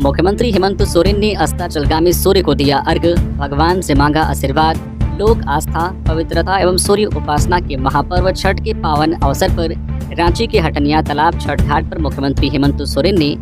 मुख्यमंत्री हेमंत सोरेन ने अस्ताचलगामी सूर्य को दिया अर्घ्य, भगवान से मांगा आशीर्वाद। लोक आस्था, पवित्रता एवं सूर्य उपासना के महापर्व छठ के पावन अवसर पर रांची के हटनिया तालाब छठ घाट पर मुख्यमंत्री हेमंत सोरेन ने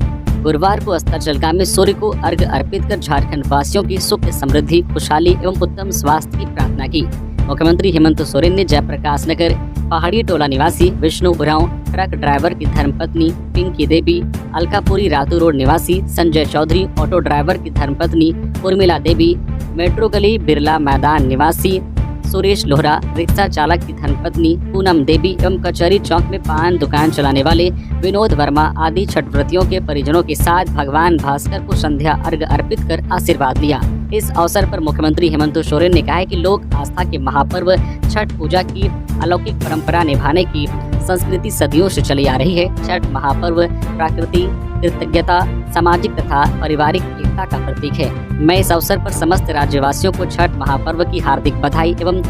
गुरुवार को अस्ताचलगामी सूर्य को अर्घ्य अर्पित कर झारखंड वासियों की सुख, समृद्धि, खुशहाली एवं उत्तम स्वास्थ्य की प्रार्थना की। मुख्यमंत्री हेमंत सोरेन ने जयप्रकाश नगर पहाड़ी टोला निवासी विष्णु उरांव, ट्रक ड्राइवर की धर्मपत्नी पिंकी देवी, अलकापुरी रातू रोड निवासी संजय चौधरी, ऑटो ड्राइवर की धर्मपत्नी उर्मिला देवी, मेट्रो गली बिरला मैदान निवासी सुरेश लोहरा, रिक्शा चालक की धर्मपत्नी पूनम देवी एवं कचहरी चौक में पान दुकान चलाने वाले विनोद वर्मा आदि छठ व्रतियों के परिजनों के साथ भगवान भास्कर को संध्या अर्घ्य अर्पित कर आशीर्वाद लिया। इस अवसर पर मुख्यमंत्री हेमंत सोरेन ने कहा है कि लोक आस्था के महापर्व छठ पूजा की अलौकिक परंपरा निभाने की संस्कृति सदियों से चली आ रही है। छठ महापर्व प्रकृति, कृतज्ञता, सामाजिक तथा पारिवारिक एकता का प्रतीक है। मैं इस अवसर पर समस्त राज्यवासियों को छठ महापर्व की हार्दिक बधाई एवं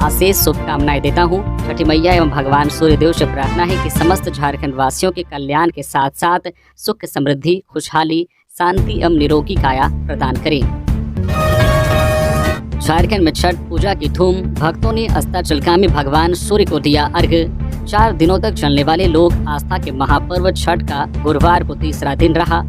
आशीष शुभकामनाएं देता हूं। छठी मैया एवं भगवान सूर्यदेव से प्रार्थना है कि समस्त झारखंड वासियों के कल्याण के साथ साथ सुख, समृद्धि, खुशहाली, शांति एवं निरोगी काया प्रदान करें। झारखंड में छठ पूजा की धूम, भक्तों ने अस्ताचलगामी भगवान सूर्य को दिया अर्घ्य। 4 दिनों तक चलने वाले लोक आस्था के महापर्व छठ का गुरुवार को तीसरा दिन रहा।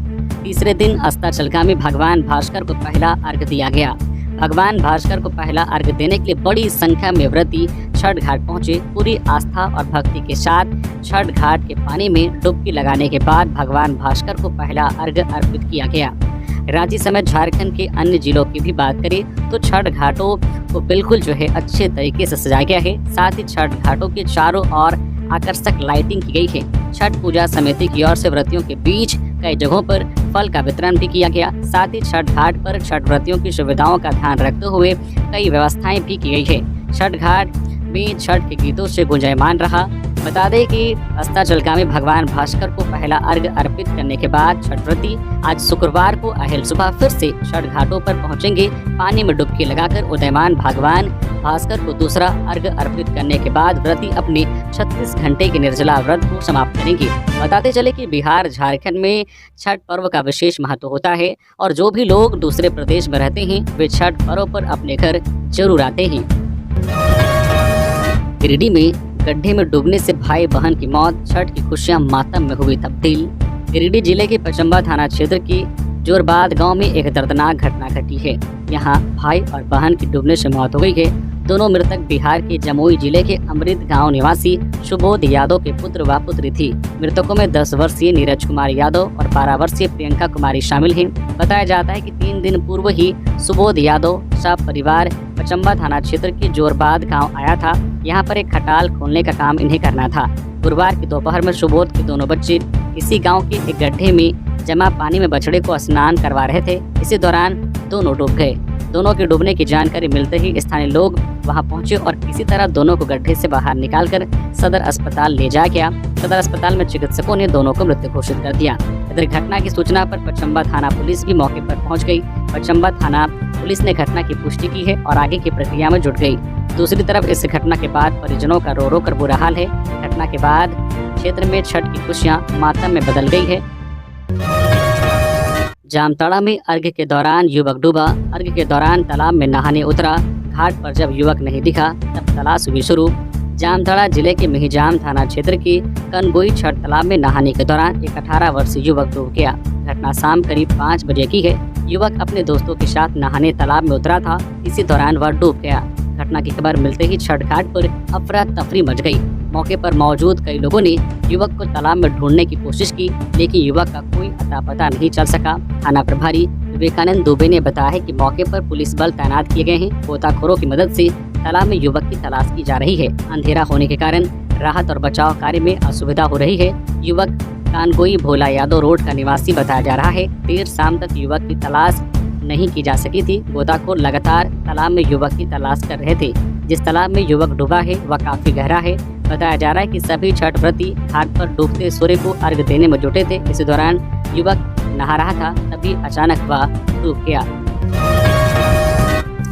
तीसरे दिन अस्ताचलगामी भगवान भास्कर को पहला अर्घ्य दिया गया। भगवान भास्कर को पहला अर्घ्य देने के लिए बड़ी संख्या में व्रती छठ घाट पहुंचे। पूरी आस्था और भक्ति के साथ छठ घाट के पानी में डुबकी लगाने के बाद भगवान भास्कर को पहला अर्घ्य अर्पित किया गया। रांची समेत झारखंड के अन्य जिलों की भी बात करें तो छठ घाटों को बिल्कुल अच्छे तरीके से सजाया गया है। साथ ही छठ घाटों के चारों ओर आकर्षक लाइटिंग की गई है। छठ पूजा समिति की ओर से व्रतियों के बीच कई जगहों पर फल का वितरण भी किया गया। साथ ही छठ घाट पर छठ व्रतियों की सुविधाओं का ध्यान रखते हुए कई व्यवस्थाएं भी की गई है। छठ घाट में छठ के गीतों से गुंजायमान रहा। बता दें कि अस्ताचलगामी भगवान भास्कर को पहला अर्घ्य अर्पित करने के बाद छठ व्रती आज शुक्रवार को अहल सुबह फिर से छठ घाटों पर पहुंचेंगे। पानी में डुबकी लगाकर उदयमान भगवान भास्कर को दूसरा अर्घ्य अर्पित करने के बाद व्रती अपने 36 घंटे के निर्जला व्रत को समाप्त करेंगे। बताते चले कि बिहार, झारखंड में छठ पर्व का विशेष महत्व होता है और जो भी लोग दूसरे प्रदेश में रहते हैं वे छठ पर्व पर अपने घर जरूर आते हैं। गिरिडीह में गड्ढे में डूबने से भाई बहन की मौत, छठ की खुशियां मातम में हुई तब्दील। गिरिडीह जिले के पचम्बा थाना क्षेत्र की जोरबाद गांव में एक दर्दनाक घटना घटी है। यहां भाई और बहन की डूबने से मौत हो गई है। दोनों मृतक बिहार के जमुई जिले के अमृत गांव निवासी सुबोध यादव के पुत्र व पुत्री थी। मृतकों में 10 वर्षीय नीरज कुमार यादव और 12 वर्षीय प्रियंका कुमारी शामिल हैं। बताया जाता है कि 3 दिन पूर्व ही सुबोध यादव सब परिवार पचम्बा थाना क्षेत्र के जोरबाद गांव आया था। यहाँ पर एक खटाल खोलने का काम इन्हें करना था। गुरुवार की दोपहर में सुबोध के दोनों बच्चे इसी गाँव के एक गड्ढे में जमा पानी में बछड़े को स्नान करवा रहे थे। इसी दौरान दोनों डूब गए। दोनों के डूबने की जानकारी मिलते ही स्थानीय लोग वहां पहुंचे और किसी तरह दोनों को गड्ढे से बाहर निकालकर सदर अस्पताल ले जाया गया। सदर अस्पताल में चिकित्सकों ने दोनों को मृत घोषित कर दिया। इधर घटना की सूचना पर पचम्बा थाना पुलिस भी मौके पर पहुंच गई। पचम्बा थाना पुलिस ने घटना की पुष्टि की है और आगे की प्रक्रिया में जुट गई। दूसरी तरफ इस घटना के बाद परिजनों का रो रो कर बुरा हाल है। घटना के बाद क्षेत्र में छठ की खुशियाँ मातम में बदल गई है। जामताड़ा में अर्घ्य के दौरान युवक डूबा। अर्घ्य के दौरान तालाब में नहाने उतरा। घाट पर जब युवक नहीं दिखा तब तलाश हुई शुरू। जामताड़ा जिले के मिहिजाम थाना क्षेत्र के कनगोई छठ तालाब में नहाने के दौरान एक 18 वर्षीय युवक डूब गया। घटना शाम करीब 5 बजे की है। युवक अपने दोस्तों के साथ नहाने तालाब में उतरा था। इसी दौरान वह डूब गया। घटना की खबर मिलते ही छठ घाट पर अफरा तफरी मच गई। मौके पर मौजूद कई लोगों ने युवक को तालाब में ढूंढने की कोशिश की, लेकिन युवक का कोई अता पता नहीं चल सका। थाना प्रभारी विवेकानंद दुबे ने बताया है कि मौके पर पुलिस बल तैनात किए गए हैं। गोताखोरों की मदद से तालाब में युवक की तलाश की जा रही है। अंधेरा होने के कारण राहत और बचाव कार्य में असुविधा हो रही है। युवक कानगोई भोला यादव रोड का निवासी बताया जा रहा है। देर शाम तक युवक की तलाश नहीं की जा सकी थी। गोताखोर लगातार तालाब में युवक की तलाश कर रहे थे। जिस तालाब में युवक डूबा है वह काफी गहरा है। बताया जा रहा है कि सभी छठ व्रती घाट पर डूबते सूर्य को अर्घ्य देने में जुटे थे। इसी दौरान युवक नहा रहा था, तभी अचानक वह डूब गया।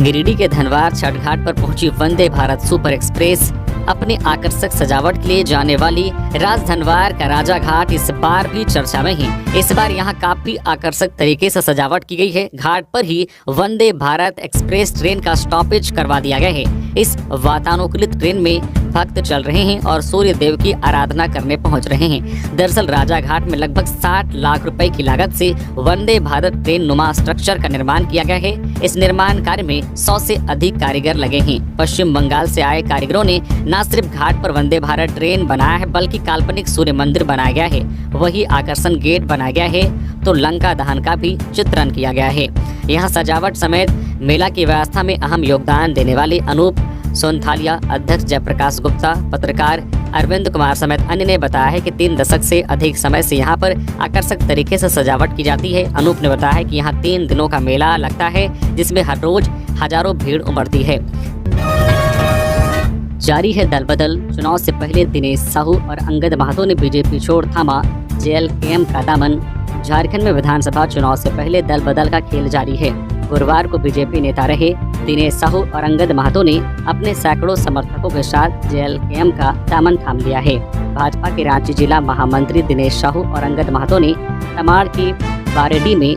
गिरिडीह के धनवार छठ घाट पर पहुंची वंदे भारत सुपर एक्सप्रेस। अपने आकर्षक सजावट के लिए जाने वाली राजधनवार का राजा घाट इस बार भी चर्चा में है। इस बार यहाँ काफी आकर्षक तरीके से सजावट की गई है। घाट पर ही वंदे भारत एक्सप्रेस ट्रेन का स्टॉपेज करवा दिया गया है। इस वातानुकूलित ट्रेन में भक्त चल रहे हैं और सूर्य देव की आराधना करने पहुंच रहे हैं। दरअसल राजा घाट में लगभग 60 लाख रुपए की लागत से वंदे भारत ट्रेन नुमा स्ट्रक्चर का निर्माण किया गया है। इस निर्माण कार्य में 100 से अधिक कारीगर लगे हैं। पश्चिम बंगाल से आए कारीगरों ने न सिर्फ घाट पर वंदे भारत ट्रेन बनाया है, बल्कि काल्पनिक सूर्य मंदिर बनाया गया है, वही आकर्षण गेट बनाया गया है, तो लंका दहन का भी चित्रण किया गया है। यहाँ सजावट समेत मेला की व्यवस्था में अहम योगदान देने वाले अनूप सोनथालिया, अध्यक्ष जयप्रकाश गुप्ता, पत्रकार अरविंद कुमार समेत अन्य ने बताया है कि 3 दशक से अधिक समय से यहाँ पर आकर्षक तरीके से सजावट की जाती है। अनूप ने बताया है कि यहाँ 3 दिनों का मेला लगता है, जिसमें हर रोज हजारों भीड़ उमड़ती है। जारी है दल बदल। चुनाव से पहले दिनेश साहू और अंगद महतो ने बीजेपी छोड़ थामा जेएलकेएम का दामन। झारखंड में विधानसभा चुनाव से पहले दल बदल का खेल जारी है। गुरुवार को बीजेपी नेता रहे दिनेश साहू और अंगद महतो ने अपने सैकड़ों समर्थकों के साथ जेएलकेएम का दामन थाम लिया है। भाजपा के रांची जिला महामंत्री दिनेश साहू और अंगद महतो ने तमाड़ की बारेडी में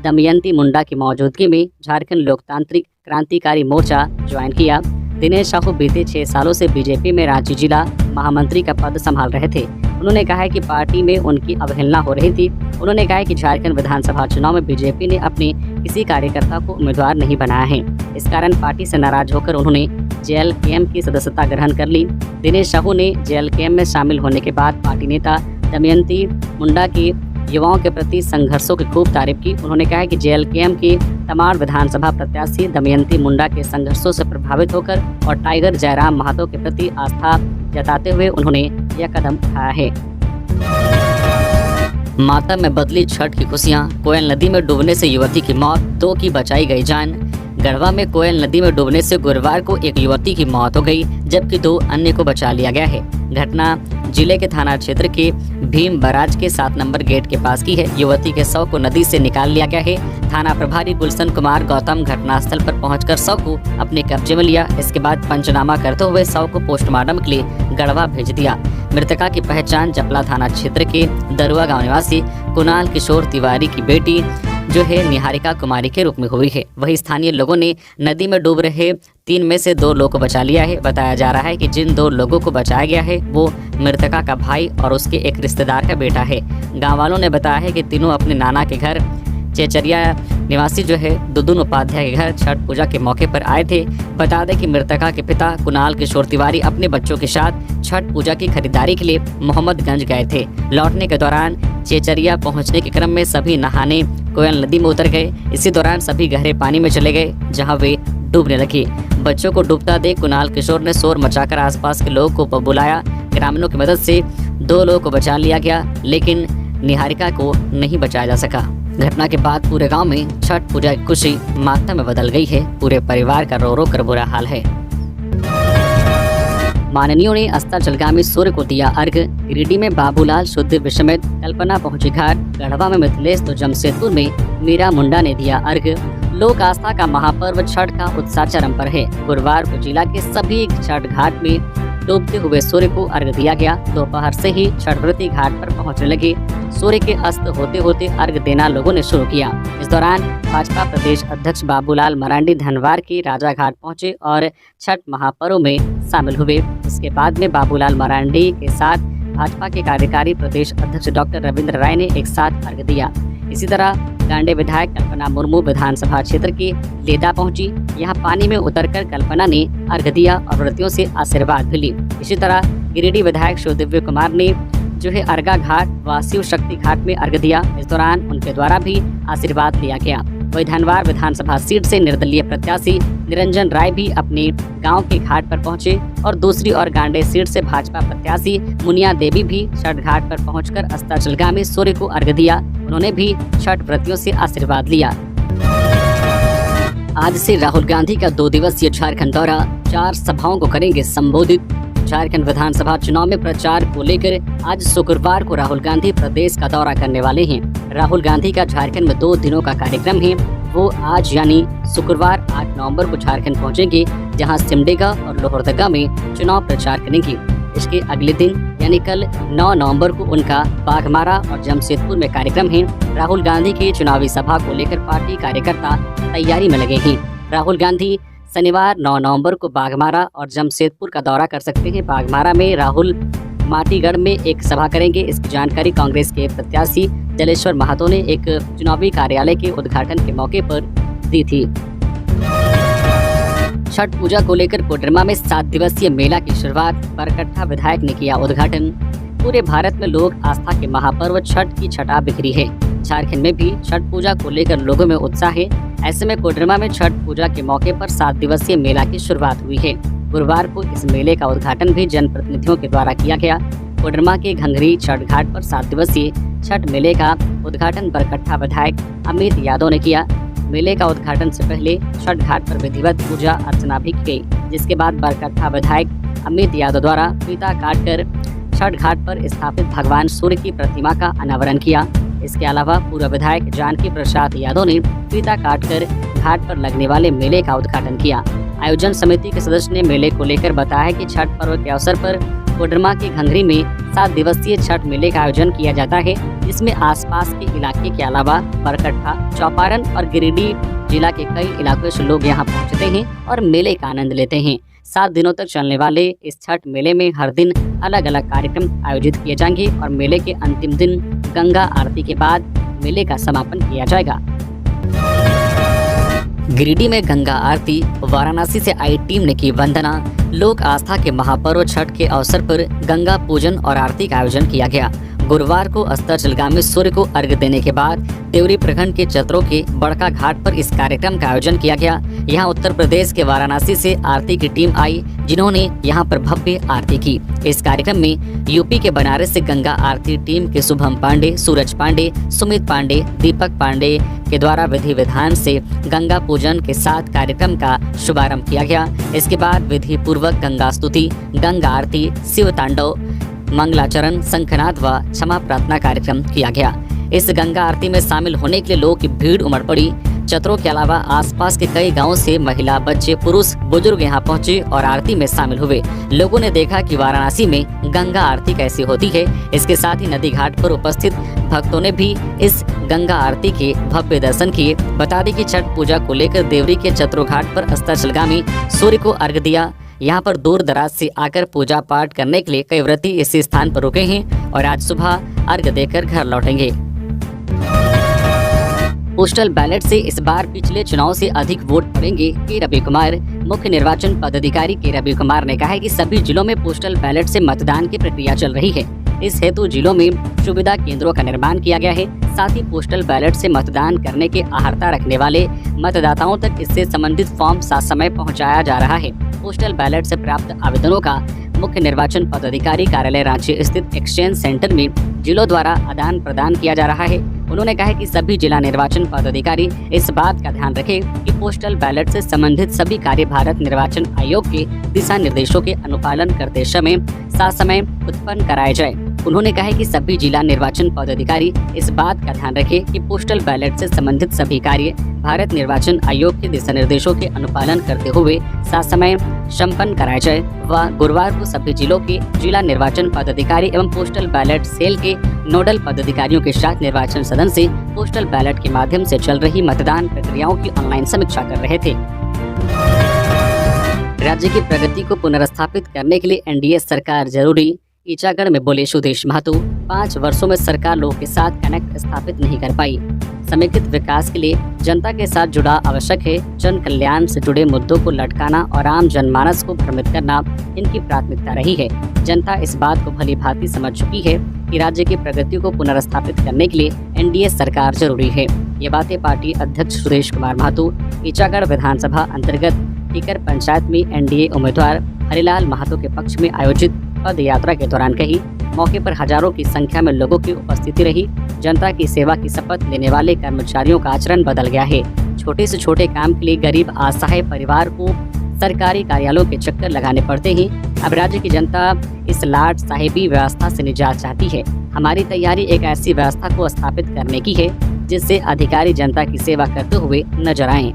दमयंती मुंडा की मौजूदगी में झारखंड लोकतांत्रिक क्रांतिकारी मोर्चा ज्वाइन किया। दिनेश साहू बीते 6 सालों से बीजेपी में रांची जिला महामंत्री का पद संभाल रहे थे। उन्होंने कहा है कि पार्टी में उनकी अवहेलना हो रही थी। उन्होंने कहा है कि झारखंड विधानसभा चुनाव में बीजेपी ने अपने किसी कार्यकर्ता को उम्मीदवार नहीं बनाया है। इस कारण पार्टी से नाराज होकर उन्होंने जेएलकेएम की सदस्यता ग्रहण कर ली। दिनेश साहू ने जेएलकेएम में शामिल होने के बाद पार्टी नेता दमयंती मुंडा की युवाओं के प्रति संघर्षों की खूब तारीफ की। उन्होंने कहा है कि जेएलकेएम की तमाड़ विधानसभा प्रत्याशी दमयंती मुंडा के संघर्षों से प्रभावित होकर और टाइगर जयराम महतो के प्रति आस्था जताते हुए उन्होंने यह कदम उठाया है। माता में बदली छठ की खुशियां। कोयल नदी में डूबने से युवती की मौत, 2 की बचाई गई जान। गढ़वा में कोयल नदी में डूबने से गुरुवार को एक युवती की मौत हो गई, जबकि 2 अन्य को बचा लिया गया है। घटना जिले के थाना क्षेत्र के भीम बराज के 7 नंबर गेट के पास की है। युवती के शव को नदी से निकाल लिया गया है। थाना प्रभारी गुलशन कुमार गौतम घटनास्थल पर पहुंचकर शव को अपने कब्जे में लिया। इसके बाद पंचनामा करते हुए शव को पोस्टमार्टम के लिए गढ़वा भेज दिया। मृतका की पहचान जपला थाना क्षेत्र के दरुआ गाँव निवासी कुणाल किशोर तिवारी की बेटी जो है निहारिका कुमारी के रूप में हुई है। वही स्थानीय लोगों ने नदी में डूब रहे 3 में से 2 लोगों को बचा लिया है। बताया जा रहा है कि जिन 2 लोगों को बचाया गया है वो मृतका का भाई और उसके एक रिश्तेदार का बेटा है। गाँव वालों ने बताया है कि तीनों अपने नाना के घर चेचरिया निवासी जो है दुदुन उपाध्याय के घर छठ पूजा के मौके पर आए थे। बता दें कि मृतका के पिता कुणाल किशोर तिवारी अपने बच्चों के साथ छठ पूजा की खरीदारी के लिए मोहम्मदगंज गए थे। लौटने के दौरान चेचरिया पहुंचने के क्रम में सभी नहाने कोयल नदी में उतर गए। इसी दौरान सभी गहरे पानी में चले गए, जहां वे डूबने लगे। बच्चों को डूबता देख कुणाल किशोर ने शोर मचाकर आसपास के लोगों को बुलाया। ग्रामीणों की मदद से 2 लोगों को बचा लिया गया, लेकिन निहारिका को नहीं बचाया जा सका। घटना के बाद पूरे गांव में छठ पूजा की खुशी मातम में बदल गई है। पूरे परिवार का रो रो कर बुरा हाल है। माननीयों ने अस्ताचलगामी सूर्य को दिया अर्घ। गिरिडीह में बाबूलाल शुद्ध समेत कल्पना पहुंची घाट। गढ़वा में मिथिलेश तो जमशेदपुर में मीरा मुंडा ने दिया अर्घ। लोक आस्था का महापर्व छठ का उत्साह चरम पर है। गुरुवार को जिला के सभी छठ घाट में डूबते हुए सूर्य को अर्घ दिया गया। दोपहर से ही छठ व्रती घाट पर पहुंचने लगे। सूर्य के अस्त होते होते अर्घ देना लोगों ने शुरू किया। इस दौरान भाजपा प्रदेश अध्यक्ष बाबूलाल मरांडी धनवार के राजा घाट पहुंचे और छठ महापर्व में शामिल हुए। इसके बाद में बाबूलाल मरांडी के साथ भाजपा के कार्यकारी प्रदेश अध्यक्ष डॉक्टर रविंद्र राय ने एक साथ अर्घ दिया। इसी तरह गांडे विधायक कल्पना मुर्मू विधानसभा क्षेत्र के लेदा पहुंची। यहां पानी में उतरकर कल्पना ने अर्घ दिया और व्रतियों से आशीर्वाद भी ली। इसी तरह गिरिडीह विधायक शिवदिव्य कुमार ने जो है अर्घा घाट व शिव शक्ति घाट में अर्घ दिया। इस दौरान उनके द्वारा भी आशीर्वाद लिया गया। वही धनवार विधानसभा सीट से निर्दलीय प्रत्याशी निरंजन राय भी अपने गांव के घाट पर पहुंचे और दूसरी और गांडे सीट से भाजपा प्रत्याशी मुनिया देवी भी छठ घाट पर पहुंचकर अस्ताचलगामी सूर्य को अर्घ दिया। उन्होंने भी छठ व्रतियों से आशीर्वाद लिया। आज से राहुल गांधी का 2 दिवसीय झारखंड दौरा, 4 सभाओं को करेंगे संबोधित। झारखंड विधानसभा चुनाव में प्रचार को लेकर आज शुक्रवार को राहुल गांधी प्रदेश का दौरा करने वाले हैं। राहुल गांधी का झारखंड में 2 दिनों का कार्यक्रम है। वो आज यानी शुक्रवार 8 नवंबर को झारखंड पहुंचेंगे। जहां सिमडेगा और लोहरदगा में चुनाव प्रचार करेंगी। इसके अगले दिन यानी कल 9 नवंबर को उनका बाघमारा और जमशेदपुर में कार्यक्रम है। राहुल गांधी की चुनावी सभा को लेकर पार्टी कार्यकर्ता तैयारी में लगे हैं। राहुल गांधी शनिवार 9 नवंबर को बाघमारा और जमशेदपुर का दौरा कर सकते हैं। बाघमारा में राहुल माटीगढ़ में एक सभा करेंगे। इसकी जानकारी कांग्रेस के प्रत्याशी जलेश्वर महतो ने एक चुनावी कार्यालय के उद्घाटन के मौके पर दी थी। छठ पूजा को लेकर कोडरमा में 7 दिवसीय मेला की शुरुआत बरकट्ठा विधायक ने किया उद्घाटन। पूरे भारत में लोक आस्था के महापर्व छठ की छटा बिखरी है। झारखंड में भी छठ पूजा को लेकर लोगों में उत्साह है। ऐसे में कोडरमा में छठ पूजा के मौके पर 7 दिवसीय मेला की शुरुआत हुई है। गुरुवार को इस मेले का उद्घाटन भी जनप्रतिनिधियों के द्वारा किया गया। कोडरमा के घंघरी छठ घाट पर 7 दिवसीय छठ मेले का उद्घाटन बरकट्ठा विधायक अमित यादव ने किया। मेले का उद्घाटन से पहले छठ घाट पर विधिवत पूजा अर्चना भी की गई, जिसके बाद बरकट्ठा विधायक अमित यादव द्वारा फीता काटकर छठ घाट पर स्थापित भगवान सूर्य की प्रतिमा का अनावरण किया। इसके अलावा पूर्व विधायक जानकी प्रसाद यादव ने फीता काटकर घाट पर लगने वाले मेले का उद्घाटन किया। आयोजन समिति के सदस्य ने मेले को लेकर बताया कि छठ पर्व के अवसर पर कोडरमा के घंघरी में 7 दिवसीय छठ मेले का आयोजन किया जाता है, जिसमें आसपास के इलाके के अलावा बरकट्ठा, चौपारण और गिरिडीह जिला के कई इलाकों से लोग यहां पहुंचते हैं और मेले का आनंद लेते हैं। 7 दिनों तक चलने वाले इस छठ मेले में हर दिन अलग अलग कार्यक्रम आयोजित किए जाएंगे और मेले के अंतिम दिन गंगा आरती के बाद मेले का समापन किया जाएगा। गिरिडीह में गंगा आरती, वाराणसी से आई टीम ने की वंदना। लोक आस्था के महापर्व छठ के अवसर पर गंगा पूजन और आरती का आयोजन किया गया। गुरुवार को अस्ताचलगामी सूर्य को अर्घ्य देने के बाद देवरी प्रखंड के चतरों के बड़का घाट पर इस कार्यक्रम का आयोजन किया गया। यहां उत्तर प्रदेश के वाराणसी से आरती की टीम आई, जिन्होंने यहां पर भव्य आरती की। इस कार्यक्रम में यूपी के बनारस से गंगा आरती टीम के शुभम पांडे, सूरज पांडे, सुमित पांडे, दीपक पांडे के द्वारा विधि विधान से गंगा पूजन के साथ कार्यक्रम का शुभारंभ किया गया। इसके बाद विधि पूर्वक गंगा स्तुति, गंगा आरती, शिव तांडव, मंगलाचरण, शंखनाद व क्षमा प्रार्थना कार्यक्रम किया गया। इस गंगा आरती में शामिल होने के लिए लोगों की भीड़ उमड़ पड़ी। चतरों के अलावा आसपास के कई गांवों से महिला, बच्चे, पुरुष, बुजुर्ग यहां पहुंचे और आरती में शामिल हुए। लोगों ने देखा कि वाराणसी में गंगा आरती कैसी होती है। इसके साथ ही नदी घाट पर उपस्थित भक्तों ने भी इस गंगा आरती के भव्य दर्शन किए। बता दें कि छठ पूजा को लेकर देवरी के चतरो घाट पर अस्ताचलगामी सूर्य को अर्घ्य दिया। यहाँ पर दूर दराज से आकर पूजा पाठ करने के लिए कई व्रती इस स्थान पर रुके हैं और आज सुबह अर्घ्य देकर घर लौटेंगे। पोस्टल बैलेट से इस बार पिछले चुनाव से अधिक वोट पड़ेंगे, के रवि कुमार। मुख्य निर्वाचन पदाधिकारी के रवि कुमार ने कहा है कि सभी जिलों में पोस्टल बैलेट से मतदान की प्रक्रिया चल रही है। इस हेतु जिलों में सुविधा केंद्रों का निर्माण किया गया है। साथ ही पोस्टल बैलेट से मतदान करने की आहर्ता रखने वाले मतदाताओं तक इससे संबंधित फॉर्म समय पहुंचाया जा रहा है। पोस्टल बैलेट से प्राप्त आवेदनों का मुख्य निर्वाचन पदाधिकारी कार्यालय रांची स्थित एक्सचेंज सेंटर में जिलों द्वारा आदान प्रदान किया जा रहा है। उन्होंने कहा कि सभी जिला निर्वाचन पदाधिकारी इस बात का ध्यान रखें कि पोस्टल बैलेट से संबंधित सभी कार्य भारत निर्वाचन आयोग के दिशा निर्देशों के अनुपालन करते समय उत्पन्न कराए जाए। उन्होंने कहा कि सभी जिला निर्वाचन पदाधिकारी इस बात का ध्यान रखें कि पोस्टल बैलेट से संबंधित सभी कार्य भारत निर्वाचन आयोग के दिशा निर्देशों के अनुपालन करते हुए समय संपन्न कराए जाए। व गुरुवार को सभी जिलों के जिला निर्वाचन पदाधिकारी एवं पोस्टल बैलेट सेल के नोडल पदाधिकारियों के साथ निर्वाचन सदन से पोस्टल बैलेट के माध्यम से चल रही मतदान प्रक्रियाओं की ऑनलाइन समीक्षा कर रहे थे। राज्य की प्रगति को पुनर्स्थापित करने के लिए एनडीए सरकार जरूरी, ईचागढ़ में बोले सुदेश महतो। 5 वर्षों में सरकार लोगों के साथ कनेक्ट स्थापित नहीं कर पाई। समेकित विकास के लिए जनता के साथ जुड़ा आवश्यक है। जन कल्याण से जुड़े मुद्दों को लटकाना और आम जनमानस को भ्रमित करना इनकी प्राथमिकता रही है। जनता इस बात को भली भांति समझ चुकी है कि राज्य की प्रगति को पुनर्स्थापित करने के लिए एनडीए सरकार जरूरी है। ये बातें पार्टी अध्यक्ष सुदेश कुमार महतो ईचागढ़ विधानसभा अंतर्गत टीकर पंचायत में एनडीए उम्मीदवार हरिलाल महतो के पक्ष में आयोजित पद यात्रा के दौरान कही। मौके पर हजारों की संख्या में लोगों की उपस्थिति रही। जनता की सेवा की शपथ लेने वाले कर्मचारियों का आचरण बदल गया है। छोटे से छोटे काम के लिए गरीब असहाय परिवार को सरकारी कार्यालयों के चक्कर लगाने पड़ते हैं। अब राज्य की जनता इस लाट साहेबी व्यवस्था से निजात चाहती है। हमारी तैयारी एक ऐसी व्यवस्था को स्थापित करने की है जिससे अधिकारी जनता की सेवा करते हुए नजर आएं।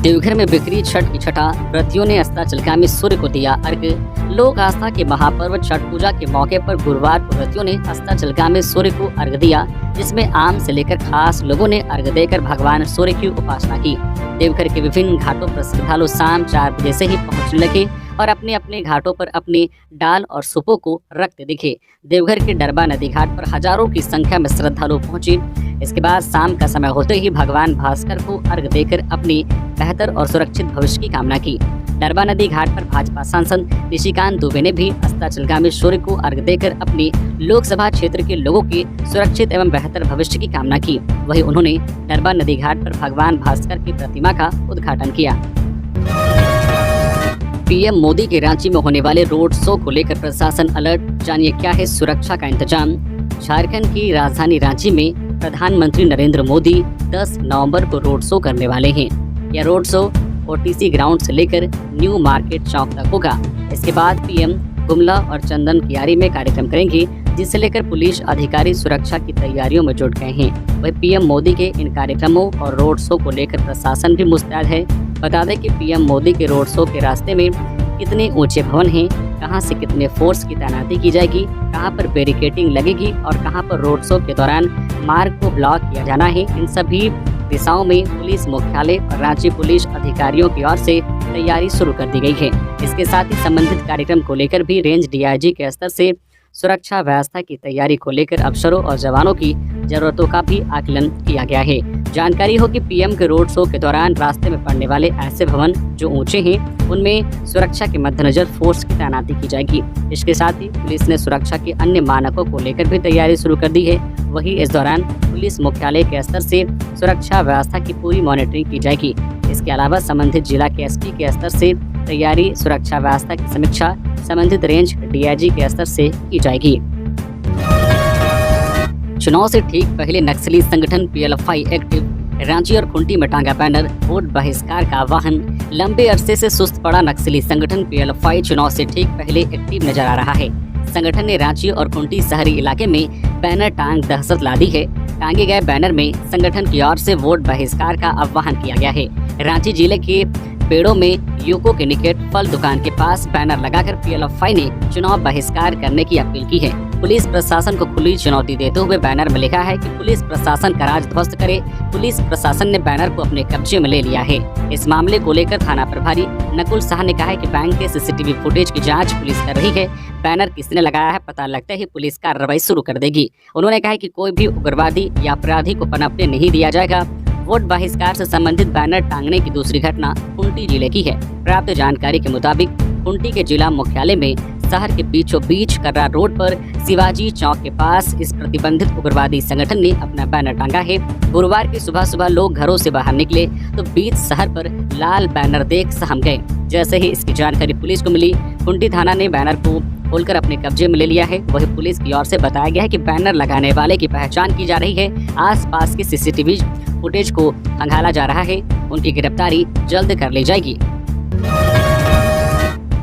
देवघर में बिखरी छठ की छठा, व्रतियों ने अस्ताचलगामी सूर्य को दिया अर्घ। लोक आस्था के महापर्व छठ पूजा के मौके पर गुरुवार को व्रतियों ने अस्ताचलगामी सूर्य को अर्घ दिया, जिसमें आम से लेकर खास लोगों ने अर्घ देकर भगवान सूर्य की उपासना की। देवघर के विभिन्न घाटों पर श्रद्धालु शाम 4 बजे से ही पहुंचने लगे और अपने अपने घाटों पर अपनी डाल और सुपों को रखते दिखे। देवघर के डरबा नदी घाट पर हजारों की संख्या में श्रद्धालु पहुंचे। इसके बाद शाम का समय होते ही भगवान भास्कर को अर्घ देकर अपनी बेहतर और सुरक्षित भविष्य की कामना की। डरबा नदी घाट पर भाजपा सांसद निशिकांत दुबे ने भी अस्ताचलगामी सूर्य को अर्घ देकर अपनी लोकसभा क्षेत्र के लोगों के सुरक्षित एवं बेहतर भविष्य की कामना की। वहीं उन्होंने डरबा नदी घाट पर भगवान भास्कर की प्रतिमा का उद्घाटन किया। पीएम मोदी के रांची में होने वाले रोड शो को लेकर प्रशासन अलर्ट, जानिए क्या है सुरक्षा का इंतजाम। झारखंड की राजधानी रांची में प्रधानमंत्री नरेंद्र मोदी 10 नवंबर को रोड शो करने वाले हैं। यह रोड शो ओटीसी ग्राउंड से लेकर न्यू मार्केट चौक तक होगा। इसके बाद पीएम गुमला और चंदन कियारी में कार्यक्रम करेंगे, जिसे लेकर पुलिस अधिकारी सुरक्षा की तैयारियों में जुट गए हैं। वही पीएम मोदी के इन कार्यक्रमों और रोड शो को लेकर प्रशासन भी मुस्तैद है। बता दें कि पीएम मोदी के रोड शो के रास्ते में कितने ऊंचे भवन हैं, कहां से कितने फोर्स की तैनाती की जाएगी, कहां पर बैरिकेडिंग लगेगी और कहां पर रोड शो के दौरान मार्ग को ब्लॉक किया जाना है, इन सभी दिशाओं में पुलिस मुख्यालय और रांची पुलिस अधिकारियों की ओर से तैयारी शुरू कर दी गई है। इसके साथ ही संबंधित कार्यक्रम को लेकर भी रेंज डीआईजी के स्तर से सुरक्षा व्यवस्था की तैयारी को लेकर अफसरों और जवानों की जरूरतों का भी आकलन किया गया है। जानकारी हो कि पीएम के रोड शो के दौरान रास्ते में पड़ने वाले ऐसे भवन जो ऊंचे हैं, उनमें सुरक्षा के मद्देनजर फोर्स की तैनाती की जाएगी। इसके साथ ही पुलिस ने सुरक्षा के अन्य मानकों को लेकर भी तैयारी शुरू कर दी है। वहीं इस दौरान पुलिस मुख्यालय के स्तर से सुरक्षा व्यवस्था की पूरी मॉनिटरिंग की जाएगी। इसके अलावा संबंधित जिला के एसपी के स्तर से तैयारी, सुरक्षा व्यवस्था की समीक्षा संबंधित रेंज डीआईजी के स्तर से की जाएगी। चुनाव से ठीक पहले नक्सली संगठन पीएलएफआई एक्टिव, रांची और खूंटी में टांगा बैनर, वोट बहिष्कार का आह्वान। लंबे अरसे से सुस्त पड़ा नक्सली संगठन पीएलएफआई चुनाव से ठीक पहले एक्टिव नजर आ रहा है। संगठन ने रांची और खूंटी शहरी इलाके में बैनर टांग दहशत ला दी है। टांगे गए बैनर में संगठन की ओर से वोट बहिष्कार का आह्वान किया गया है। रांची जिले के पेड़ों में यूको के निकट फल दुकान के पास बैनर लगाकर पीएलएफआई ने चुनाव बहिष्कार करने की अपील की है। पुलिस प्रशासन को खुली चुनौती देते हुए बैनर में लिखा है कि पुलिस प्रशासन का राज ध्वस्त करे। पुलिस प्रशासन ने बैनर को अपने कब्जे में ले लिया है। इस मामले को लेकर थाना प्रभारी नकुल शाह ने कहा है कि बैंक के सीसीटीवी फुटेज की जांच पुलिस कर रही है। बैनर किसने लगाया है पता लगते ही पुलिस कार्रवाई शुरू कर देगी। उन्होंने कहा कि कोई भी उग्रवादी या अपराधी को पनपने नहीं दिया जाएगा। वोट बहिष्कार से संबंधित बैनर टांगने की दूसरी घटना खूंटी जिले की है। प्राप्त जानकारी के मुताबिक खूंटी के जिला मुख्यालय में शहर के बीचों बीच कर्रा रोड पर शिवाजी चौक के पास इस प्रतिबंधित उग्रवादी संगठन ने अपना बैनर टांगा है। गुरुवार की सुबह सुबह लोग घरों से बाहर निकले तो बीच शहर पर लाल बैनर देख सहम गए। जैसे ही इसकी जानकारी पुलिस को मिली, खूंटी थाना ने बैनर को खोलकर अपने कब्जे में ले लिया है। वही पुलिस की ओर से बताया गया है कि बैनर लगाने वाले की पहचान की जा रही है। आसपास के सीसीटीवी फुटेज को खंगाला जा रहा है। उनकी गिरफ्तारी जल्द कर ली जाएगी।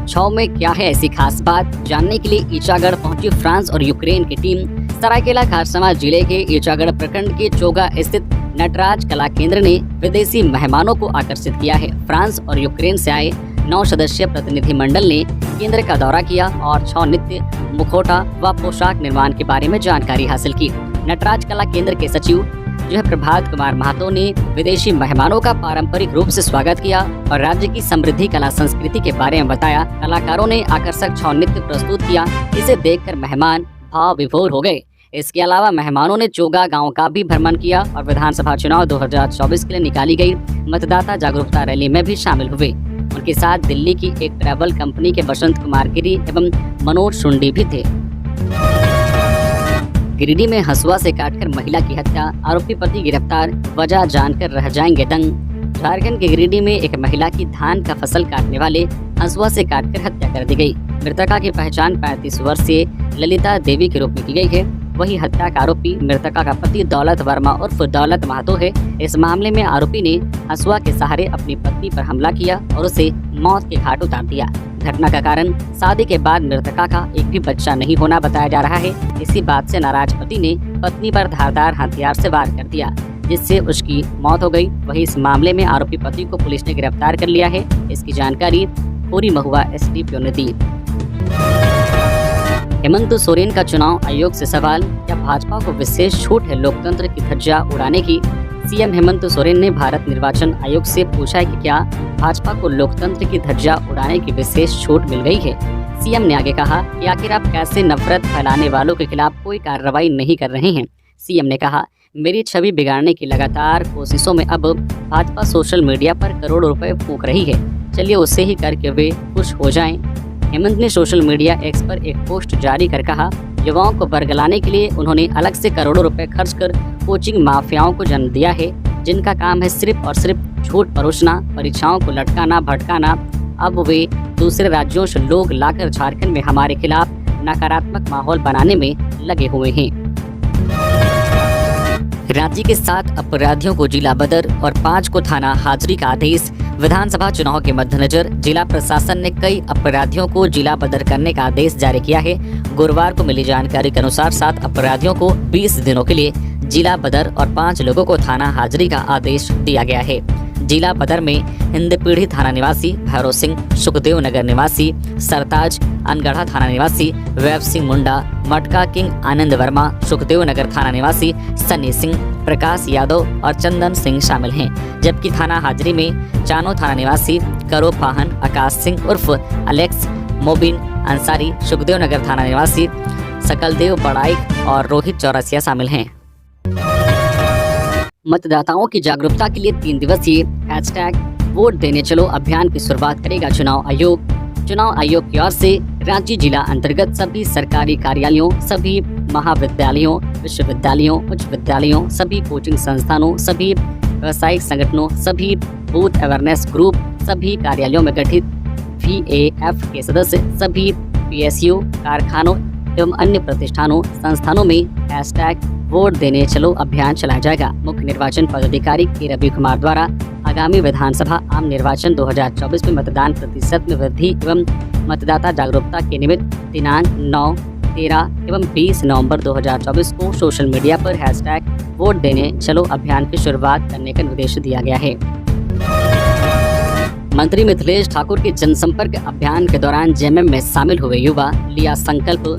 छाव में क्या है ऐसी खास बात, जानने के लिए ईचागढ़ पहुंची फ्रांस और यूक्रेन की टीम। सरायकेला खारसावां जिले के ईचागढ़ प्रखंड के चोगा स्थित नटराज कला केंद्र ने विदेशी मेहमानों को आकर्षित किया है। फ्रांस और यूक्रेन से आए 9 सदस्यीय प्रतिनिधिमंडल ने केंद्र का दौरा किया और छाव नृत्य, मुखौटा व पोशाक निर्माण के बारे में जानकारी हासिल की। नटराज कला केंद्र के सचिव जो है प्रभात कुमार महतो ने विदेशी मेहमानों का पारंपरिक रूप से स्वागत किया और राज्य की समृद्धि कला संस्कृति के बारे में बताया। कलाकारों ने आकर्षक छाव नृत्य प्रस्तुत किया। इसे देखकर मेहमान भाव विभोर हो गए। इसके अलावा मेहमानों ने चोगा गांव का भी भ्रमण किया और विधानसभा चुनाव 2024 के लिए निकाली गई मतदाता जागरूकता रैली में भी शामिल हुए। उनके साथ दिल्ली की एक ट्रैवल कंपनी के बसंत कुमार गिरी एवं मनोज शुंडी भी थे। गिरिडीह में हंसुआ से काटकर महिला की हत्या, आरोपी पति गिरफ्तार, वजह जानकर रह जाएंगे दंग। झारखंड के गिरिडीह में एक महिला की धान का फसल काटने वाले हंसुआ से काटकर हत्या कर दी गई। मृतका की पहचान 35 वर्षीय ललिता देवी के रूप में की गई है। वही हत्या का आरोपी मृतका का पति दौलत वर्मा उर्फ दौलत महतो है। इस मामले में आरोपी ने हंसुआ के सहारे अपनी पत्नी पर हमला किया और उसे मौत के घाट उतार दिया। घटना का कारण शादी के बाद मृतका का एक भी बच्चा नहीं होना बताया जा रहा है। इसी बात से नाराज पति ने पत्नी पर धारदार हथियार से वार कर दिया, जिससे उसकी मौत हो गई। वहीं इस मामले में आरोपी पति को पुलिस ने गिरफ्तार कर लिया है। इसकी जानकारी खोरी महुआ एसडीपीओ ने दी। हेमंत सोरेन का चुनाव आयोग से सवाल, क्या भाजपा को विशेष छूट है लोकतंत्र की धज्जियां उड़ाने की। सीएम हेमंत सोरेन ने भारत निर्वाचन आयोग से पूछा है कि क्या भाजपा को लोकतंत्र की धज्जियां उड़ाने की विशेष छूट मिल गई है। सीएम ने आगे कहा कि आखिर आप कैसे नफरत फैलाने वालों के खिलाफ कोई कार्रवाई नहीं कर रहे हैं। सीएम ने कहा, मेरी छवि बिगाड़ने की लगातार कोशिशों में अब भाजपा सोशल मीडिया पर करोड़ों रुपए फूंक रही है, चलिए उससे ही करके वे खुश हो जाएं। हेमंत ने सोशल मीडिया एक्स पर एक पोस्ट जारी कर कहा, युवाओं को बरगलाने के लिए उन्होंने अलग से करोड़ों रुपए खर्च कर कोचिंग माफियाओं को जन्म दिया है, जिनका काम है सिर्फ और सिर्फ झूठ परोसना, परीक्षाओं को लटकाना भटकाना। अब वे दूसरे राज्यों से लोग लाकर झारखंड में हमारे खिलाफ नकारात्मक माहौल बनाने में लगे हुए हैं। राज्य के 7 अपराधियों को जिला बदर और 5 को थाना हाजिरी का आदेश। विधानसभा चुनाव के मद्देनजर जिला प्रशासन ने कई अपराधियों को जिला बदर करने का आदेश जारी किया है। गुरुवार को मिली जानकारी के अनुसार 7 अपराधियों को 20 दिनों के लिए जिला बदर और 5 लोगों को थाना हाजिरी का आदेश दिया गया है। जिला बदर में हिंदपीढ़ी थाना निवासी भैरव सिंह, सुखदेव नगर निवासी सरताज, अनगढ़ा थाना निवासी वैभ सिंह मुंडा, मटका किंग आनंद वर्मा, सुखदेव नगर थाना निवासी सन्नी सिंह, प्रकाश यादव और चंदन सिंह शामिल हैं। जबकि थाना हाजिरी में चानो थाना निवासी करो फाहन, आकाश सिंह उर्फ अलेक्स, मोबिन अंसारी, सुखदेव नगर थाना निवासी सकलदेव बड़ाइक और रोहित चौरसिया शामिल हैं। मतदाताओं की जागरूकता के लिए 3 दिवसीय हैशटैग वोट देने चलो अभियान की शुरुआत करेगा चुनाव आयोग। चुनाव आयोग की ओर से रांची जिला अंतर्गत सभी सरकारी कार्यालयों, सभी महाविद्यालयों, विश्वविद्यालयों, उच्च विद्यालयों, सभी कोचिंग संस्थानों, सभी व्यावसायिक संगठनों, सभी बूथ अवेयरनेस ग्रुप, सभी कार्यालयों में गठित VAF के सदस्य, सभी PSU, कारखानों एवं अन्य प्रतिष्ठानों संस्थानों में हैशटैग वोट देने चलो अभियान चलाया जाएगा। मुख्य निर्वाचन पदाधिकारी के रवि कुमार द्वारा आगामी विधानसभा आम निर्वाचन 2024 में मतदान प्रतिशत में वृद्धि एवं मतदाता जागरूकता के निमित्त दिनांक 9, 13 एवं 20 नवंबर 2024 को सोशल मीडिया पर हैशटैग वोट देने चलो अभियान की शुरुआत करने का निर्देश दिया गया है। मंत्री मिथिलेश ठाकुर के जनसंपर्क अभियान के दौरान जेएमएम में शामिल हुए युवा लिया संकल्प।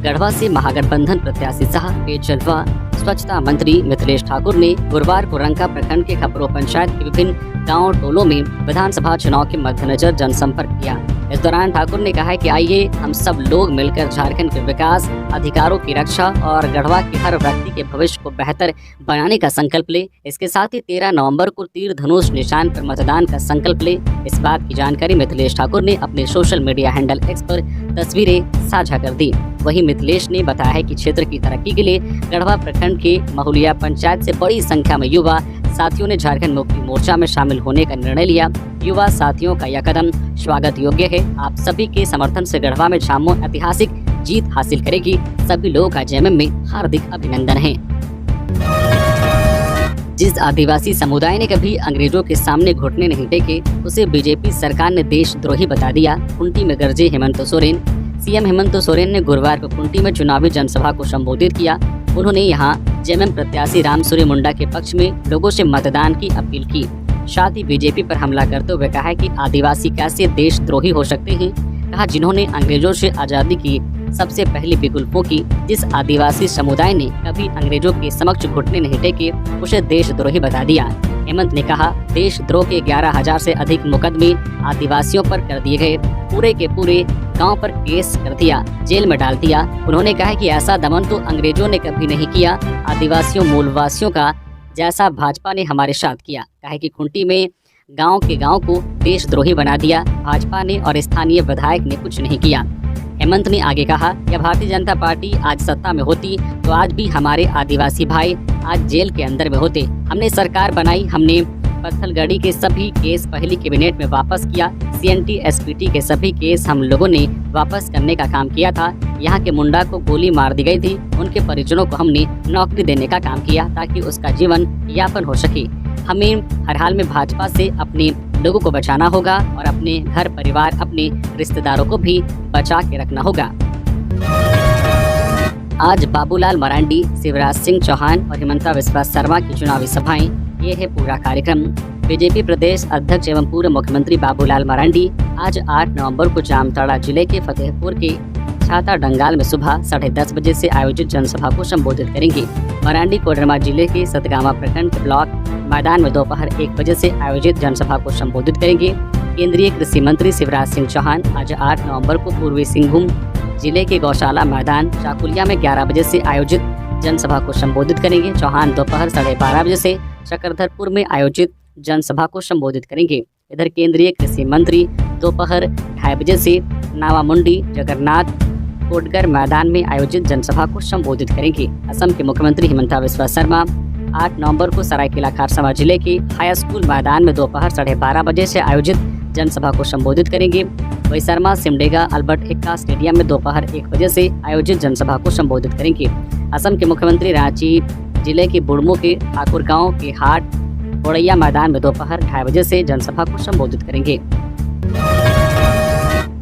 गढ़वा से महागठबंधन प्रत्याशी सह पेयजल व स्वच्छता मंत्री मिथिलेश ठाकुर ने गुरुवार को रंका प्रखंड के खपरो पंचायत के विभिन्न गाँव टोलों में विधानसभा चुनाव के मद्देनजर जनसंपर्क किया। इस दौरान ठाकुर ने कहा कि आइए हम सब लोग मिलकर झारखंड के विकास, अधिकारों की रक्षा और गढ़वा के हर व्यक्ति के भविष्य को बेहतर बनाने का संकल्प ले। इसके साथ ही 13 नवंबर को तीर धनुष निशान पर मतदान का संकल्प ले। इस बात की जानकारी मिथिलेश ठाकुर ने अपने सोशल मीडिया हैंडल एक्स पर तस्वीरें साझा कर दी। वहीं मिथिलेश ने बताया है कि क्षेत्र की तरक्की के लिए गढ़वा प्रखंड के महुलिया पंचायत से बड़ी संख्या में युवा साथियों ने झारखंड मुक्ति मोर्चा में शामिल होने का निर्णय लिया। युवा साथियों का यह कदम स्वागत योग्य है। आप सभी के समर्थन से गढ़वा में छामो ऐतिहासिक जीत हासिल करेगी। सभी लोगों का जेएमएम में हार्दिक अभिनंदन है। जिस आदिवासी समुदाय ने कभी अंग्रेजों के सामने घुटने नहीं टेके, उसे बीजेपी सरकार ने देशद्रोही बता दिया। कुंटी में गरजे हेमंत सोरेन। सीएम हेमंत सोरेन ने गुरुवार को कुंटी में चुनावी जनसभा को संबोधित किया। उन्होंने यहां जेएमएम प्रत्याशी रामसूर्य मुंडा के पक्ष में लोगों से मतदान की अपील की। साथ ही बीजेपी पर हमला करते हुए कहा कि आदिवासी कैसे देशद्रोही हो सकते हैं। कहा, जिन्होंने अंग्रेजों से आज़ादी की सबसे पहली विकल्पों की, जिस आदिवासी समुदाय ने कभी अंग्रेजों के समक्ष घुटने नहीं टेके, उसे देशद्रोही बता दिया। हेमंत ने कहा, देशद्रोह के 11,000 से अधिक मुकदमे आदिवासियों पर कर दिए गए। पूरे के पूरे गांव पर केस कर दिया, जेल में डाल दिया। उन्होंने कहा कि ऐसा दमन तो अंग्रेजों ने कभी नहीं किया। आदिवासियों मूलवासियों का जैसा भाजपा ने हमारे साथ किया। कहा कि खूंटी में गांव के गांव को देशद्रोही बना दिया। भाजपा ने और स्थानीय विधायक ने कुछ नहीं किया। हेमंत ने आगे कहा, यह भारतीय जनता पार्टी आज सत्ता में होती तो आज भी हमारे आदिवासी भाई आज जेल के अंदर में होते। हमने सरकार बनाई, हमने पत्थलगड़ी के सभी केस पहली कैबिनेट में वापस किया। CNT SPT के सभी केस हम लोगों ने वापस करने का काम किया था। यहाँ के मुंडा को गोली मार दी गई थी, उनके परिजनों को हमने नौकरी देने का काम किया ताकि उसका जीवन यापन हो सके। हमें हर हाल में भाजपा से अपने लोगों को बचाना होगा और अपने घर परिवार, अपने रिश्तेदारों को भी बचा के रखना होगा। आज बाबूलाल मरांडी, शिवराज सिंह चौहान और हिमंता बिस्वा शर्मा की चुनावी सभाएं, ये है पूरा कार्यक्रम। बीजेपी प्रदेश अध्यक्ष एवं पूर्व मुख्यमंत्री बाबूलाल मरांडी आज 8 नवंबर को जामताड़ा जिले के फतेहपुर के छाता डंगाल में सुबह 10:30 बजे से आयोजित जनसभा को संबोधित करेंगे। मरांडी कोडरमा जिले के सतगावा प्रखंड ब्लॉक मैदान में दोपहर 1 बजे से आयोजित जनसभा को संबोधित करेंगे। केंद्रीय कृषि मंत्री शिवराज सिंह चौहान आज 8 नवंबर को पूर्वी सिंहभूम जिले के गौशाला मैदान चाकुलिया में 11 बजे से आयोजित जनसभा को संबोधित करेंगे। चौहान दोपहर 12:30 बजे से चक्रधरपुर में आयोजित जनसभा को संबोधित करेंगे। इधर केंद्रीय कृषि मंत्री दोपहर 2:30 बजे से नावामुंडी जगन्नाथ कोटगर मैदान में आयोजित जनसभा को संबोधित करेंगे। असम के मुख्यमंत्री हिमंता बिस्वा शर्मा 8 नवंबर को सरायकेला खरसावां जिले के हाई स्कूल मैदान में दोपहर 12:30 बजे से आयोजित जनसभा को संबोधित करेंगे। वही शर्मा सिमडेगा अल्बर्ट एक्का स्टेडियम में दोपहर 1 बजे से आयोजित जनसभा को संबोधित करेंगे। असम के मुख्यमंत्री रांची जिले के बुड़मू के ठाकुर गांव के हाट बोड़ैया मैदान में दोपहर 2:30 बजे से जनसभा को संबोधित करेंगे।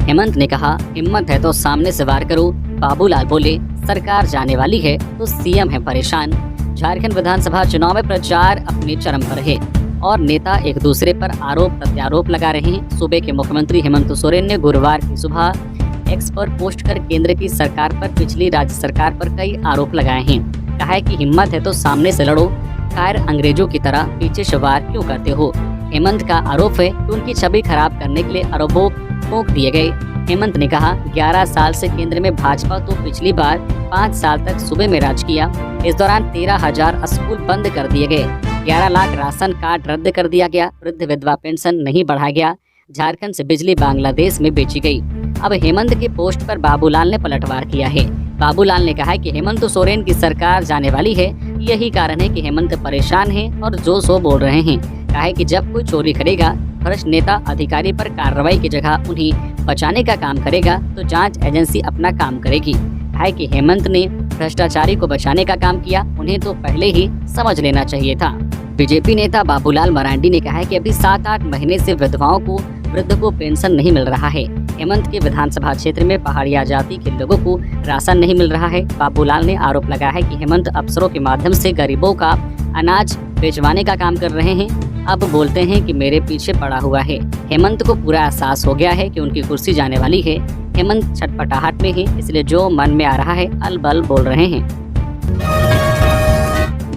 हेमंत ने कहा, हिम्मत है तो सामने से वार करो। बाबूलाल बोले, सरकार जाने वाली है तो सीएम है परेशान। झारखंड विधानसभा चुनाव में प्रचार अपने चरम पर है और नेता एक दूसरे पर आरोप प्रत्यारोप लगा रहे हैं। सूबे के मुख्यमंत्री हेमंत सोरेन ने गुरुवार की सुबह एक्स पर पोस्ट कर केंद्र की सरकार पर पिछली राज्य सरकार पर कई आरोप लगाए हैं। कहा है कि हिम्मत है तो सामने से लड़ो, खैर अंग्रेजों की तरह पीछे से वार क्यों करते हो। हेमंत का आरोप है कि उनकी छवि खराब करने के लिए अरबों फूंक दिए गए। हेमंत ने कहा, 11 साल से केंद्र में भाजपा तो पिछली बार 5 साल तक सूबे में राज किया। इस दौरान 13,000 स्कूल बंद कर दिए गए, 11 लाख राशन कार्ड रद्द कर दिया गया, वृद्ध विधवा पेंशन नहीं बढ़ाया गया, झारखंड से बिजली बांग्लादेश में बेची गई। अब हेमंत के पोस्ट पर बाबूलाल ने पलटवार किया है। बाबूलाल ने कहा है कि हेमंत सोरेन की सरकार जाने वाली है, यही कारण है कि हेमंत परेशान है और जो सो बोल रहे हैं। कहा है कि जब कोई चोरी करेगा, भ्रष्ट नेता अधिकारी पर कार्रवाई की जगह उन्हें बचाने का काम करेगा तो जांच एजेंसी अपना काम करेगी। कहा है कि हेमंत ने भ्रष्टाचारी को बचाने का काम किया, उन्हें तो पहले ही समझ लेना चाहिए था। बीजेपी नेता बाबूलाल मरांडी ने कहा है कि अभी 7-8 महीने से विधवाओं को वृद्ध को पेंशन नहीं मिल रहा है। हेमंत के विधानसभा क्षेत्र में पहाड़िया जाति के लोगों को राशन नहीं मिल रहा है। बाबूलाल ने आरोप लगाया है कि हेमंत अफसरों के माध्यम से गरीबों का अनाज बेचवाने का काम कर रहे हैं। अब बोलते हैं कि मेरे पीछे पड़ा हुआ है। हेमंत को पूरा एहसास हो गया है कि उनकी कुर्सी जाने वाली है। हेमंत छटपटाहट में है, इसलिए जो मन में आ रहा है अलबल बोल रहे हैं।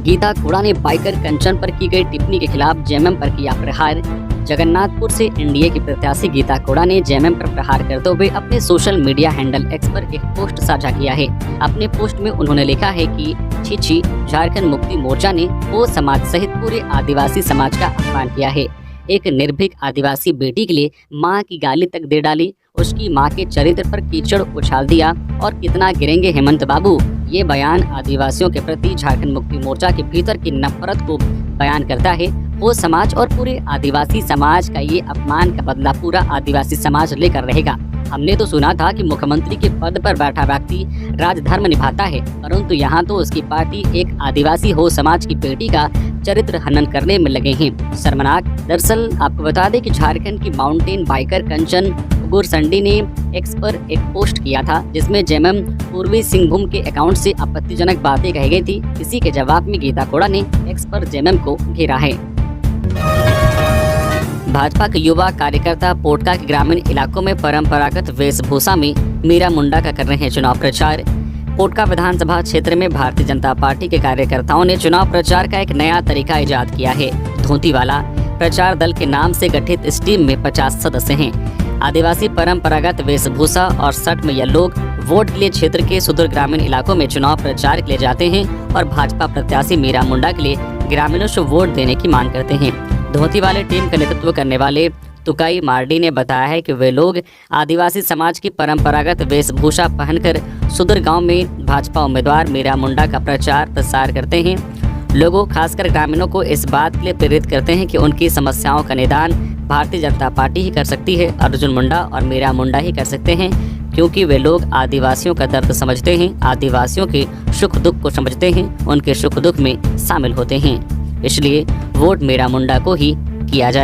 गीता कोड़ा ने बाइकर कंचन पर की गई टिप्पणी के खिलाफ जेएमएम पर किया प्रहार। जगन्नाथपुर से एनडीए की प्रत्याशी गीता कोड़ा ने जेएमएम पर प्रहार करते हुए अपने सोशल मीडिया हैंडल एक्स पर एक पोस्ट साझा किया है। अपने पोस्ट में उन्होंने लिखा है कि छी, झारखंड मुक्ति मोर्चा ने वो समाज सहित पूरे आदिवासी समाज का अपमान किया है। एक निर्भीक आदिवासी बेटी के लिए मां की गाली तक दे डाली, उसकी मां के चरित्र पर कीचड़ उछाल दिया और कितना गिरेंगे हेमंत बाबू। ये बयान आदिवासियों के प्रति झारखंड मुक्ति मोर्चा के भीतर की नफरत को बयान करता है। वो समाज और पूरे आदिवासी समाज का ये अपमान का बदला पूरा आदिवासी समाज लेकर रहेगा। हमने तो सुना था कि मुख्यमंत्री के पद पर बैठा व्यक्ति राजधर्म निभाता है, परंतु यहाँ तो उसकी पार्टी एक आदिवासी हो समाज की बेटी का चरित्र हनन करने में लगे हैं। शर्मनाक। दरअसल आपको बता दें कि झारखंड की माउंटेन बाइकर कंचन गुरसंडी ने एक्स पर एक पोस्ट किया था, जिसमें जेएमएम पूर्वी सिंहभूम के अकाउंट से आपत्तिजनक बातें कही गई थी। इसी के जवाब में गीता कोड़ा ने एक्स पर जेएमएम को घेरा है। भाजपा के युवा कार्यकर्ता पोटका के ग्रामीण इलाकों में परंपरागत वेशभूषा में मीरा मुंडा का कर रहे हैं चुनाव प्रचार। पोटका विधानसभा क्षेत्र में भारतीय जनता पार्टी के कार्यकर्ताओं ने चुनाव प्रचार का एक नया तरीका इजाद किया है। धोती वाला प्रचार दल के नाम से गठित इस टीम में 50 सदस्य हैं। आदिवासी परंपरागत वेशभूषा और शर्ट में यह लोग वोट के लिए क्षेत्र के सुदूर ग्रामीण इलाकों में चुनाव प्रचार के लिए जाते हैं और भाजपा प्रत्याशी मीरा मुंडा के लिए ग्रामीणों से वोट देने की मांग करते हैं। धोती वाले टीम का नेतृत्व करने वाले तुकाई मार्डी ने बताया है कि वे लोग आदिवासी समाज की परंपरागत वेशभूषा पहनकर सुदूर गांव में भाजपा उम्मीदवार मीरा मुंडा का प्रचार प्रसार करते हैं। लोगों खासकर ग्रामीणों को इस बात के लिए प्रेरित करते हैं कि उनकी समस्याओं का निदान भारतीय जनता पार्टी ही कर सकती है। अर्जुन मुंडा और मीरा मुंडा ही कर सकते हैं, क्योंकि वे लोग आदिवासियों का दर्द समझते हैं, आदिवासियों के सुख दुख को समझते हैं, उनके सुख दुख में शामिल होते हैं। इसलिए वोट मीरा मुंडा को ही किया जाए।